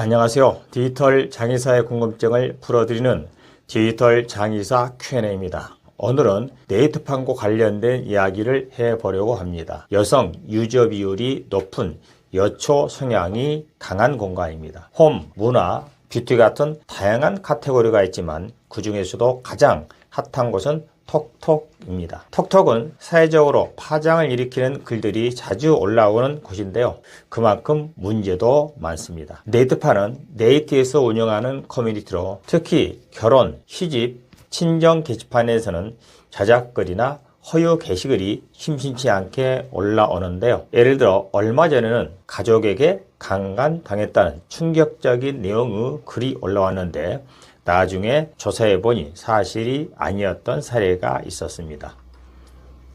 안녕하세요. 디지털 장의사의 궁금증을 풀어드리는 디지털 장의사 Q&A입니다. 오늘은 네이트판과 관련된 이야기를 해보려고 합니다. 여성 유저 비율이 높은 여초 성향이 강한 공간입니다. 홈, 문화, 뷰티 같은 다양한 카테고리가 있지만 그 중에서도 가장 핫한 곳은 톡톡입니다. 톡톡은 사회적으로 파장을 일으키는 글들이 자주 올라오는 곳인데요. 그만큼 문제도 많습니다. 네이트판은 네이트에서 운영하는 커뮤니티로 특히 결혼, 시집, 친정 게시판에서는 자작글이나 허위 게시글이 심심치 않게 올라오는데요. 예를 들어 얼마 전에는 가족에게 강간당했다는 충격적인 내용의 글이 올라왔는데 나중에 조사해보니 사실이 아니었던 사례가 있었습니다.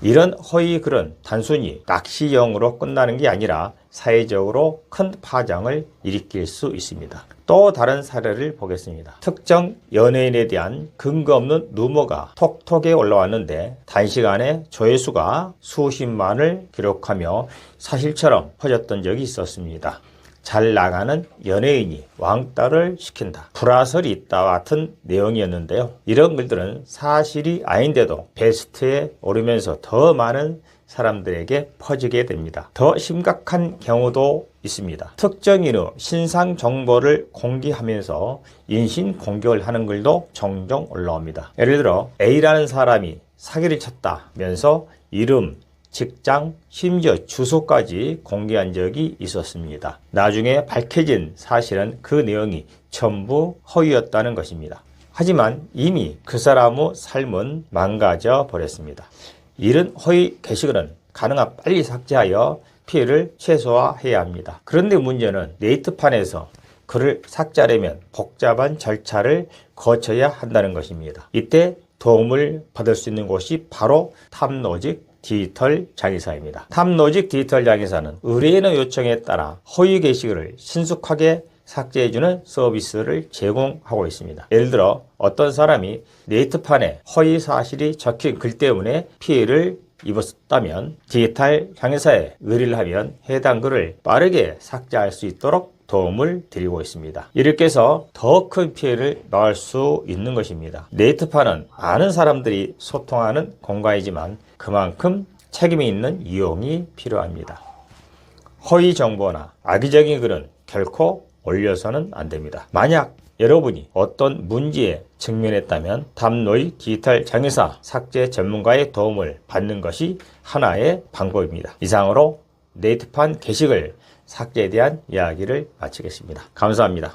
이런 허위 글은 단순히 낚시용으로 끝나는 게 아니라 사회적으로 큰 파장을 일으킬 수 있습니다. 또 다른 사례를 보겠습니다. 특정 연예인에 대한 근거 없는 루머가 톡톡에 올라왔는데 단시간에 조회수가 수십만을 기록하며 사실처럼 퍼졌던 적이 있었습니다. 잘 나가는 연예인이 왕따를 시킨다, 불화설이 있다 같은 내용이었는데요. 이런 글들은 사실이 아닌데도 베스트에 오르면서 더 많은 사람들에게 퍼지게 됩니다. 더 심각한 경우도 있습니다. 특정인의 신상 정보를 공개하면서 인신 공격을 하는 글도 종종 올라옵니다. 예를 들어 A라는 사람이 사기를 쳤다면서 이름, 직장, 심지어 주소까지 공개한 적이 있었습니다. 나중에 밝혀진 사실은 그 내용이 전부 허위였다는 것입니다. 하지만 이미 그 사람의 삶은 망가져 버렸습니다. 이런 허위 게시글은 가능한 빨리 삭제하여 피해를 최소화해야 합니다. 그런데 문제는 네이트판에서 글을 삭제하려면 복잡한 절차를 거쳐야 한다는 것입니다. 이때 도움을 받을 수 있는 곳이 바로 탑로직 디지털 장의사입니다. 탑로직 디지털 장의사는 의뢰인의 요청에 따라 허위 게시글을 신속하게 삭제해주는 서비스를 제공하고 있습니다. 예를 들어 어떤 사람이 네이트판에 허위 사실이 적힌 글 때문에 피해를 입었다면 디지털 장의사에 의뢰를 하면 해당 글을 빠르게 삭제할 수 있도록 도움을 드리고 있습니다. 이렇게 해서 더 큰 피해를 막을 수 있는 것입니다. 네이트판은 많은 사람들이 소통하는 공간이지만 그만큼 책임이 있는 이용이 필요합니다. 허위 정보나 악의적인 글은 결코 올려서는 안 됩니다. 만약 여러분이 어떤 문제에 직면했다면 탑로직 디지털 장의사 삭제 전문가의 도움을 받는 것이 하나의 방법입니다. 이상으로 네이트판 게시글 삭제에 대한 이야기를 마치겠습니다. 감사합니다.